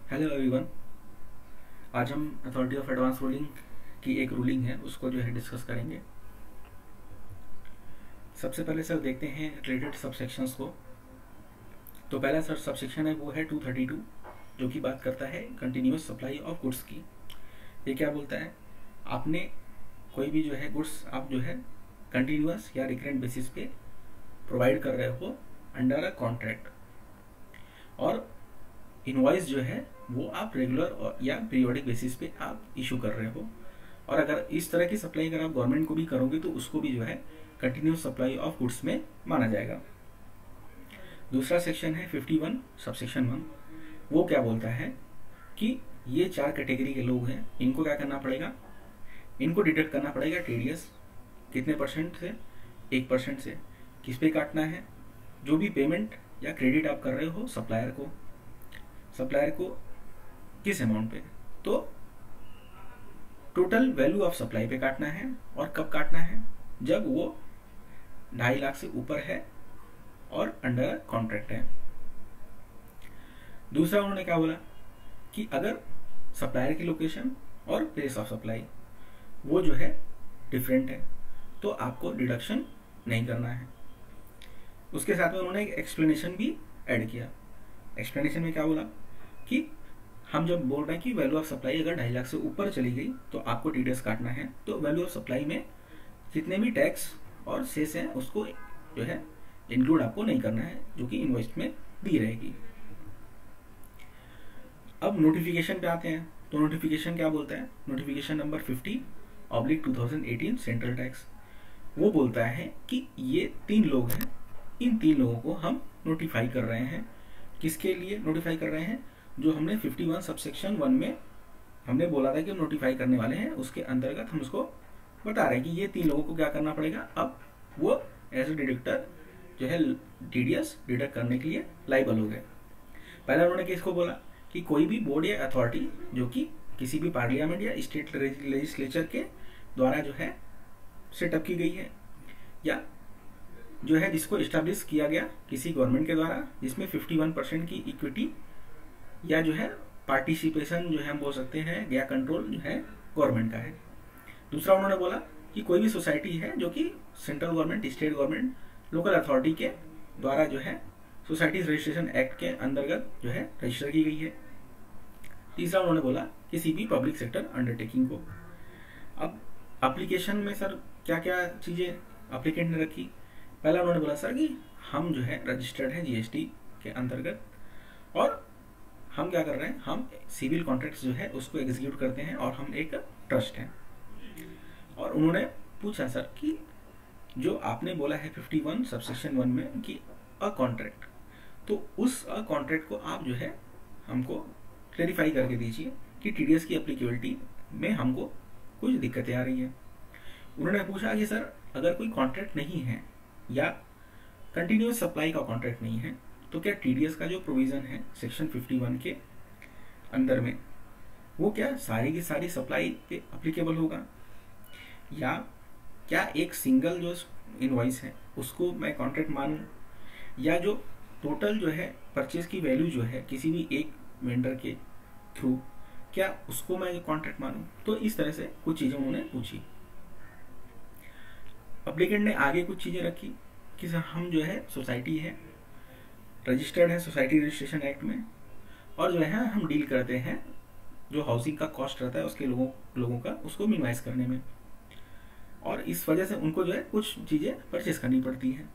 Hello everyone. आज हम authority of advance ruling की एक रूलिंग है उसको जो है डिस्कस करेंगे। सबसे पहले सर देखते हैं रिलेटेड सबसेक्शंस को। तो पहला सर सबसेक्शन है वो है 232 जो कि बात करता है कंटिन्यूअस सप्लाई ऑफ गुड्स की। ये क्या बोलता है, आपने कोई भी जो है गुड्स आप जो है कंटिन्यूअस या रिकरेंट बेसिस पे प्रोवाइड कर रहे हो अंडर अ कॉन्ट्रैक्ट, और इनवॉइस जो है वो आप रेगुलर या पीरियोडिक बेसिस पे आप इशू कर रहे हो। और अगर इस तरह की सप्लाई अगर आप गवर्नमेंट को भी करोगे तो उसको भी जो है कंटिन्यूस सप्लाई ऑफ गुड्स में माना जाएगा। दूसरा सेक्शन है 51 सबसेक्शन 1। वो क्या बोलता है कि ये 4 कैटेगरी के लोग हैं, इनको क्या करना पड़ेगा, इनको डिडक्ट करना पड़ेगा टीडीएस। कितने परसेंट से? 1% से। किस पे काटना है? जो भी पेमेंट या क्रेडिट आप कर रहे हो सप्लायर को किस अमाउंट पे, तो टोटल वैल्यू ऑफ सप्लाई पे काटना है। और कब काटना है? जब वो 2.5 लाख से ऊपर है और अंडर कॉन्ट्रैक्ट है। दूसरा उन्होंने क्या बोला कि अगर सप्लायर की लोकेशन और प्लेस ऑफ सप्लाई वो जो है डिफरेंट है तो आपको डिडक्शन नहीं करना है। उसके साथ में उन्होंने एक एक्सप्लेनेशन भी ऐड किया। एक्सप्लेनेशन में क्या बोला कि हम जब बोल रहे हैं कि वैल्यू ऑफ सप्लाई अगर 2.5 लाख से ऊपर चली गई तो आपको टीडीएस काटना है, तो वैल्यू ऑफ सप्लाई में जितने भी टैक्स और सेस हैं उसको जो है इंक्लूड आपको नहीं करना है, जो कि इनवॉइस में दी रहेगी। अब नोटिफिकेशन पे आते हैं। तो नोटिफिकेशन क्या बोलता है? Notification number 50/2018 central tax. वो बोलता है कि ये 3 लोग हैं, इन 3 लोगों को हम नोटिफाई कर रहे हैं। किसके लिए नोटिफाई कर रहे हैं? जो हमने 51 सबसेक्शन 1 में हमने बोला था कि नोटिफाई करने वाले हैं, उसके अंतर्गत हम उसको बता रहे हैं कि ये 3 लोगों को क्या करना पड़ेगा। अब वो एज ए डिडक्टर जो है टीडीएस डिडक्ट करने के लिए लाइबल हो गए। पहले उन्होंने किसको बोला कि कोई भी बोर्ड या अथॉरिटी जो कि किसी भी पार्लियामेंट या स्टेट लेजिस्लेचर के द्वारा जो है सेटअप की गई है, या जो है जिसको इस्टेब्लिश किया गया किसी गवर्नमेंट के द्वारा, जिसमें 51% की इक्विटी या जो है पार्टिसिपेशन जो है हम बोल सकते हैं या कंट्रोल जो है गवर्नमेंट का है। दूसरा उन्होंने बोला कि कोई भी सोसाइटी है जो कि central government, state government, local authority के द्वारा जो है सोसाइटीज रजिस्ट्रेशन एक्ट के अंतर्गत जो है रजिस्टर की गई है। तीसरा उन्होंने बोला किसी भी पब्लिक सेक्टर अंडरटेकिंग को। अब एप्लीकेशन में सर क्या क्या चीजें एप्लीकेंट ने रखी? पहला उन्होंने बोला सर कि हम जो है रजिस्टर्ड है जीएसटी के अंतर्गत, और हम क्या कर रहे हैं, हम सिविल कॉन्ट्रैक्ट्स जो है उसको एग्जीक्यूट करते हैं और हम एक ट्रस्ट हैं। और उन्होंने पूछा सर कि जो आपने बोला है 51 सबसेक्शन 1 में कि अ कॉन्ट्रैक्ट, तो उस अ कॉन्ट्रैक्ट को आप जो है हमको क्लेरिफाई करके दीजिए कि टीडीएस की एप्लीकेबिलिटी में हमको कुछ दिक्कतें आ रही है। उन्होंने पूछा कि सर अगर कोई कॉन्ट्रैक्ट नहीं है या कंटिन्यूस सप्लाई का कॉन्ट्रैक्ट नहीं है तो क्या टीडीएस का जो प्रोविजन है सेक्शन 51 के अंदर में वो क्या सारी की सारी सप्लाई पे अप्लीकेबल होगा, या क्या एक सिंगल जो इनवॉइस है उसको मैं कॉन्ट्रैक्ट मानूं, या जो टोटल जो है परचेज की वैल्यू जो है किसी भी एक वेंडर के थ्रू क्या उसको मैं कॉन्ट्रैक्ट मानूं। तो इस तरह से कुछ चीजें उन्होंने पूछी। एप्लीकेंट ने आगे कुछ चीजें रखी कि हम जो है सोसाइटी है, रजिस्टर्ड है सोसाइटी रजिस्ट्रेशन एक्ट में, और जो है हम डील करते हैं जो हाउसिंग का कॉस्ट रहता है उसके लोगों का उसको मिनिमाइज करने में, और इस वजह से उनको जो है कुछ चीजें परचेस करनी पड़ती हैं।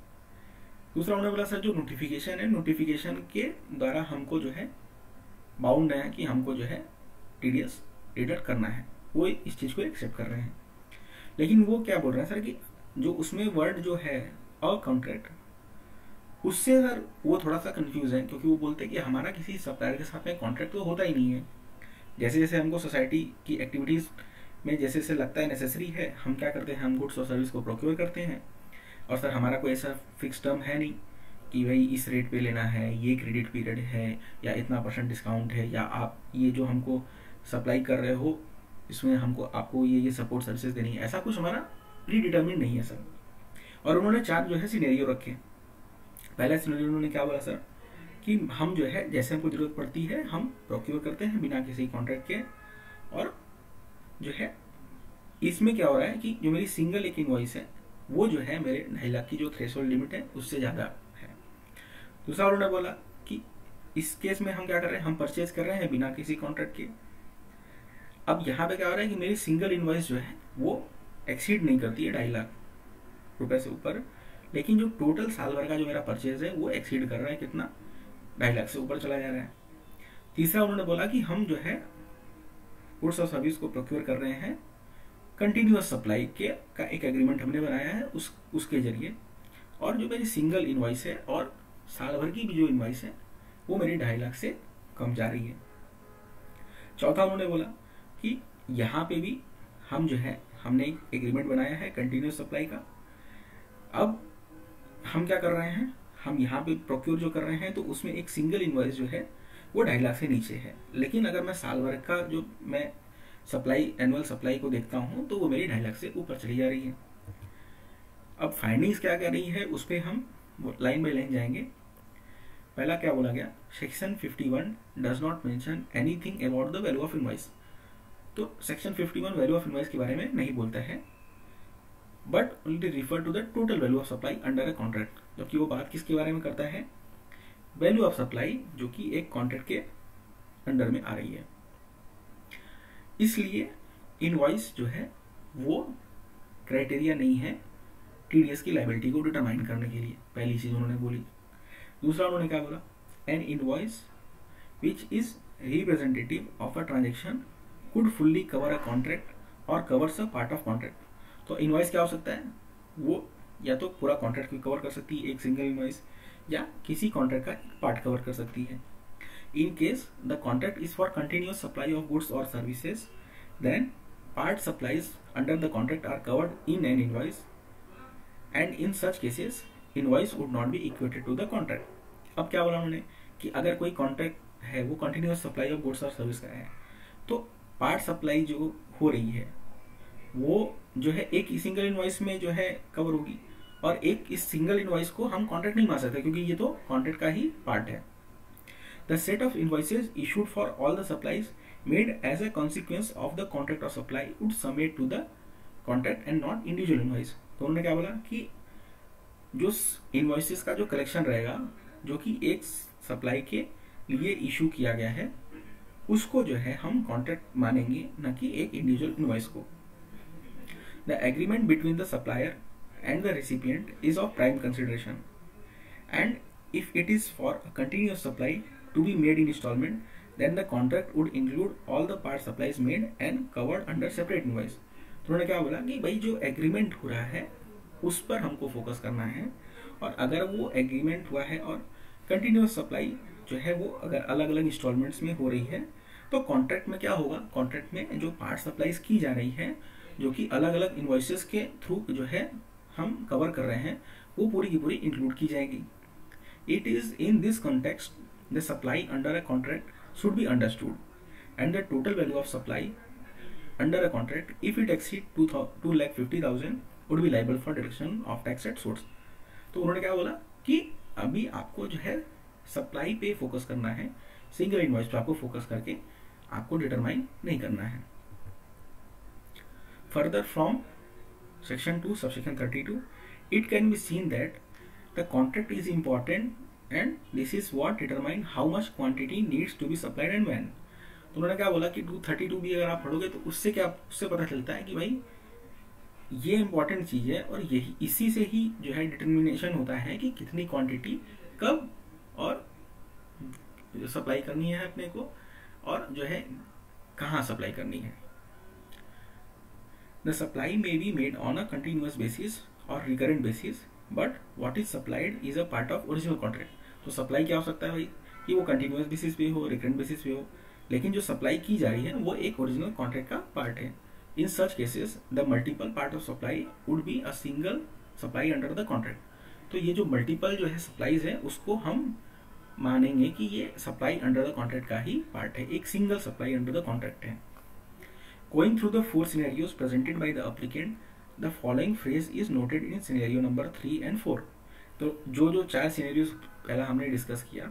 दूसरा उन्होंने बोला सर जो नोटिफिकेशन है, नोटिफिकेशन के द्वारा हमको जो है बाउंड है कि हमको जो है टीडीएस डिडक्ट करना है, वो इस चीज को एक्सेप्ट कर रहे हैं। लेकिन वो क्या बोल रहे हैं सर कि जो उसमें वर्ड जो है अ कॉन्ट्रैक्ट, उससे सर वो थोड़ा सा कंफ्यूज है, क्योंकि वो बोलते हैं कि हमारा किसी सप्लायर के साथ में कॉन्ट्रैक्ट तो होता ही नहीं है। जैसे जैसे हमको सोसाइटी की एक्टिविटीज में जैसे जैसे लगता है नेसेसरी है, हम क्या करते हैं, हम गुड्स और सर्विस को प्रोक्योर करते हैं, और सर हमारा कोई ऐसा फिक्स टर्म है नहीं कि भाई इस रेट पे लेना है, ये क्रेडिट पीरियड है, या इतना % डिस्काउंट है, या आप ये जो हमको सप्लाई कर रहे हो इसमें हमको आपको ये सपोर्ट सर्विसेज देनी है, ऐसा कुछ हमारा प्री डिटर्मिन नहीं है सर। और उन्होंने 4 जो है सिनेरियो रखे। पहला सिनेरियो उन्होंने क्या बोला सर कि हम जो है जैसे हमको जरूरत पड़ती है हम प्रोक्योर करते हैं बिना किसी कॉन्ट्रैक्ट के। और जो है इसमें क्या हो रहा है कि जो मेरी सिंगल एक इनवॉइस है वो जो है मेरे 2.5 लाख की जो थ्रेशोल्ड लिमिट है उससे ज़्यादा है। दूसरा उन्होंने बोला कि इस केस में हम क्या कर रहे हैं, हम परचेज कर रहे हैं बिना किसी कॉन्ट्रैक्ट के। अब यहाँ पे क्या हो रहा है कि मेरी सिंगल इनवॉइस जो है वो एक्सीड नहीं करती है 2.5 लाख रुपए से ऊपर, लेकिन जो टोटल साल भर का जो मेरा परचेज है वो एक्सीड कर रहा है कितना, 2.5 लाख से ऊपर चला जा रहा है। तीसरा उन्होंने बोला कि हम जो है गुड्स और सर्विस को प्रोक्योर कर रहे हैं कंटिन्यूअस सप्लाई के का एक एग्रीमेंट हमने बनाया है उसके जरिए, और जो मेरी सिंगल इनवॉइस है और साल भर की भी जो इनवॉइस है वो मेरी 2.5 लाख से कम जा रही है। चौथा उन्होंने बोला कि यहाँ पे भी हम जो है हमने एक एग्रीमेंट बनाया है कंटिन्यूअस सप्लाई का। अब हम क्या कर रहे हैं, हम यहाँ पे प्रोक्योर जो कर रहे हैं तो उसमें एक सिंगल इनवॉइस जो है वो 2.5 लाख से नीचे है, लेकिन अगर मैं साल भर का जो मैं सप्लाई एनुअल सप्लाई को देखता हूँ तो वो मेरी 2.5 लाख से ऊपर चली जा रही है। अब फाइंडिंग्स क्या कह रही है उस पर हम लाइन बाय लाइन जाएंगे। पहला क्या बोला गया, section 51 does not mention anything about the value of invoice. तो सेक्शन 51 वैल्यू ऑफ इनवॉइस के बारे में नहीं बोलता है, but only refer to the total value of supply under a contract. जबकि वो बात किसके बारे में करता है, वैल्यू ऑफ सप्लाई जो कि एक कॉन्ट्रैक्ट के अंडर में आ रही है। इसलिए इनवॉइस जो है वो क्राइटेरिया नहीं है टीडीएस की लायबिलिटी को डिटरमाइन करने के लिए, पहली चीज उन्होंने बोली। दूसरा उन्होंने क्या बोला, an invoice which is representative of a transaction could fully cover a contract और covers a part of contract. तो इनवॉइस क्या हो सकता है, वो या तो पूरा कॉन्ट्रैक्ट भी कवर कर सकती है एक सिंगल इनवॉइस, या किसी कॉन्ट्रैक्ट का एक पार्ट कवर कर सकती है। In case the contract is for continuous supply of goods or services, then part supplies under the contract are covered in an invoice, and in such cases invoice would not be equated to the contract. अब क्या बोला उन्होंने कि अगर कोई contract है वो continuous supply of goods और सर्विस का है, तो पार्ट सप्लाई जो हो रही है वो जो है एक सिंगल इनवॉइस में जो है कवर होगी, और एक इस सिंगल इनवॉइस को हम कॉन्ट्रैक्ट नहीं मान सकते क्योंकि ये तो कॉन्ट्रैक्ट का ही पार्ट है। The set of invoices issued for all the supplies made as a consequence of the contract of supply would summate to the contract and not individual invoice। तो उन्होंने क्या बोला कि जो इनवॉइसेस का जो कलेक्शन रहेगा जो कि एक सप्लाई के लिए इशू किया गया है उसको जो है हम कॉन्ट्रैक्ट मानेंगे, न कि एक इंडिविजुअल इनवॉइस को। The agreement between the supplier and the recipient is of prime consideration, and if it is for a continuous supply to be made in installment, then the contract would include all the part supplies made and covered under separate invoice। तो उन्होंने क्या बोला कि भाई जो agreement हो रहा है उस पर हमको फोकस करना है, और अगर वो एग्रीमेंट हुआ है और कंटिन्यूअस सप्लाई जो है वो अगर अलग अलग इंस्टॉलमेंट्स में हो रही है तो कॉन्ट्रैक्ट में क्या होगा, कॉन्ट्रैक्ट में जो पार्ट सप्लाईज की जा रही है जो कि अलग अलग इन्वॉइसेस के थ्रू जो है हम कवर कर रहे हैं वो पूरी की पूरी इंक्लूड की जाएगी। It is in this context the supply under a contract should be understood, and the total value of supply under a contract, if it exceed 2,50,000, would be liable for deduction of tax at source। तो उन्होंने क्या बोला कि अभी आपको जो है supply पे फोकस करना है, सिंगल इनवॉइस पे आपको फोकस करके आपको डिटरमाइन नहीं करना है। Further from section 2 subsection 32 it can be seen that the contract is important and this is what determine how much quantity needs to be supplied and when। तो उन्होंने क्या बोला कि 232 भी अगर आप पढ़ोगे तो उससे पता चलता है कि भाई ये इंपॉर्टेंट चीज है, और यही इसी से ही जो है डिटर्मिनेशन होता है कि कितनी क्वांटिटी कब और सप्लाई करनी है अपने को, और जो है कहाँ सप्लाई करनी है। The supply may be made on a continuous basis और recurrent basis, but what is supplied is a part of original contract. तो सप्लाई क्या हो सकता है भाई कि वो कंटिन्यूअस बेसिस पे हो, रिकरेंट बेसिस पे हो, लेकिन जो सप्लाई की जा रही है वो एक ओरिजिनल कॉन्ट्रैक्ट का पार्ट है। In such cases the multiple part of supply would be a single supply under the contract. तो ये जो मल्टीपल जो है सप्लाईज है उसको हम मानेंगे कि ये सप्लाई अंडर द कॉन्ट्रैक्ट का ही पार्ट है, एक single supply under the contract है। Going through the 4 scenarios presented by the applicant, the following phrase is noted in scenario number 3 and 4। तो जो 4 सिनेरियोज पहला हमने डिस्कस किया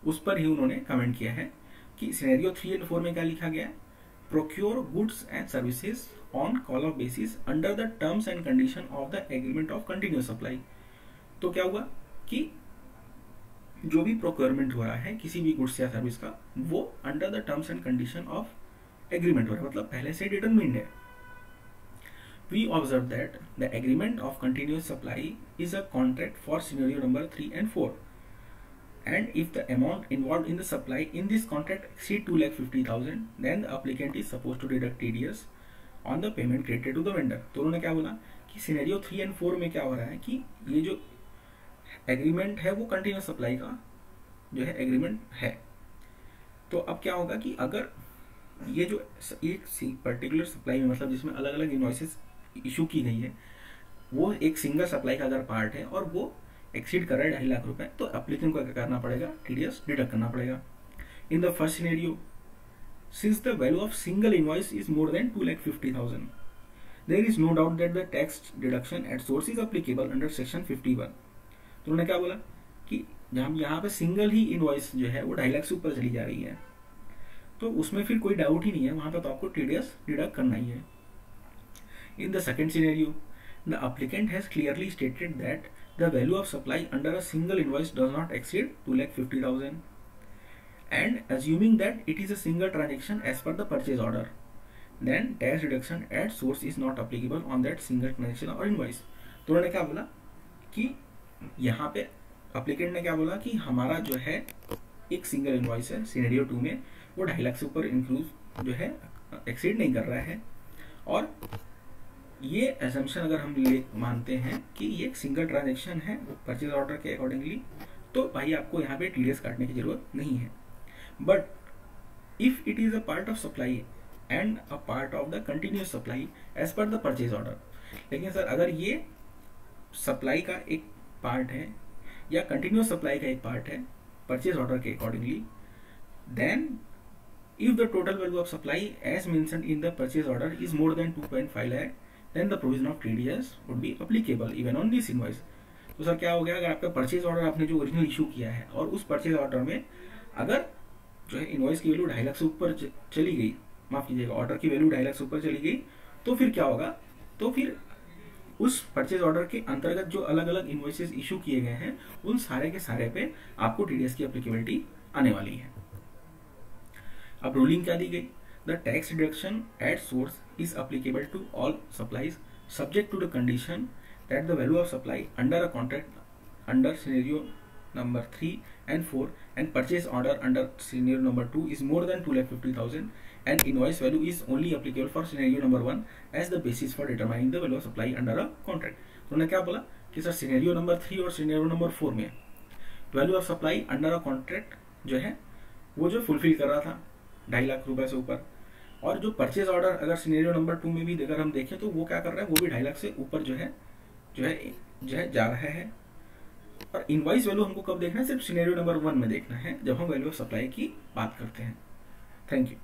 उस पर ही उन्होंने कमेंट किया है कि सिनेरियो 3 एंड 4 में क्या लिखा गया है, procure goods and services on call of basis under the terms and condition of the agreement of continuous supply. तो क्या हुआ कि जो भी प्रोक्योरमेंट हो रहा है किसी भी गुड्स या सर्विस का, वो under the terms and condition of agreement हो रहा है, मतलब पहले से डिटरमिन्ड है। We observe that the agreement of continuous supply is a contract for scenario number 3 and 4, and if the amount involved in the supply in this contract exceed 2,50,000, then the applicant is supposed to deduct TDS on the payment credited to the vendor। तो उन्होंने क्या बोला कि scenario 3 and 4 में क्या हो रहा है कि ये जो एग्रीमेंट है वो कंटिन्यूस सप्लाई का जो है एग्रीमेंट है। तो अब क्या होगा कि अगर ये जो एक पर्टिकुलर सप्लाई में, मतलब जिसमें अलग अलग इनवॉइसेस इशू की गई है, वो एक सिंगल सप्लाई का अगर पार्ट है और वो एक्सीड कर रहा है 2.5 लाख रुपए, तो एप्लीकेंट को क्या करना पड़ेगा, टीडीएस डिडक्ट करना पड़ेगा। In the first scenario, since the value of single invoice is more than 2,50,000, there is no doubt that the tax deduction at source is applicable under section 51। तो उन्होंने क्या बोला कि जहाँ यहाँ पे सिंगल ही इनवॉइस जो है वो 2.5 लाख से ऊपर चली जा रही है, तो उसमें फिर कोई डाउट ही नहीं है, वहां पे तो आपको टीडीएस डिडक्ट करना ही है। In the second scenario, the applicant has clearly stated that the value of supply under a single invoice does not exceed 2,50,000, and assuming that it is a single transaction as per the purchase order, then tax deduction at source is not applicable on that single transaction or invoice। तो उन्होंने क्या बोला कि यहाँ पे applicant ने क्या बोला कि हमारा जो है एक सिंगल इनवॉइस है सिनेरियो 2 में, वो 2.5 लाख से ऊपर इंक्लूड जो है एक्सीड नहीं कर रहा है, और ये एजम्पशन अगर हम ले मानते हैं कि ये एक सिंगल ट्रांजैक्शन है परचेज ऑर्डर के अकॉर्डिंगली, तो भाई आपको यहाँ पे टीडीएस काटने की जरूरत नहीं है। But if it is a part of supply and a part of the continuous supply as per the purchase order, लेकिन सर अगर ये सप्लाई का एक पार्ट है या कंटिन्यूअस सप्लाई का एक पार्ट है परचेज ऑर्डर के accordingly, then if the total value of supply as mentioned in the purchase order is more than 2.5 lakh, then the provision of TDS would be applicable even on this invoice। तो sir क्या हो गया, अगर आपका purchase order आपने जो original issue किया है और उस परचेज ऑर्डर में अगर जो है इनवॉइस की वैल्यू 2.5 लाख से ऊपर चली गई, माफ कीजिएगा ऑर्डर की वैल्यू 2.5 लाख से ऊपर चली गई, तो फिर क्या होगा, तो फिर उस परचेज ऑर्डर के अंतर्गत जो अलग अलग इनवॉइसेस इशू किए गए हैं उन सारे के सारे पे आपको टीडीएस की एप्लीकेबिलिटी आने वाली है। अब रूलिंग क्या दी गई, the tax deduction at source is applicable to all supplies subject to the condition that the value of supply under a contract under scenario number 3 and 4 and purchase order under scenario number 2 is more than 2,50,000 and invoice value is only applicable for scenario number 1 as the basis for determining the value of supply under a contract। तो उन्होंने क्या बोला कि sir scenario number 3 और scenario number 4 में value of supply under a contract जो है वो जो फुलफिल कर रहा था 2.5 लाख रुपए से ऊपर, और जो परचेज ऑर्डर अगर सिनेरियो नंबर 2 में भी अगर हम देखें तो वो क्या कर रहा है, वो भी 2.5 लाख से ऊपर जो है जा रहा है। और इनवॉइस वैल्यू हमको कब देखना है, सिर्फ सिनेरियो नंबर 1 में देखना है जब हम वैल्यू ऑफ सप्लाई की बात करते हैं। Thank you.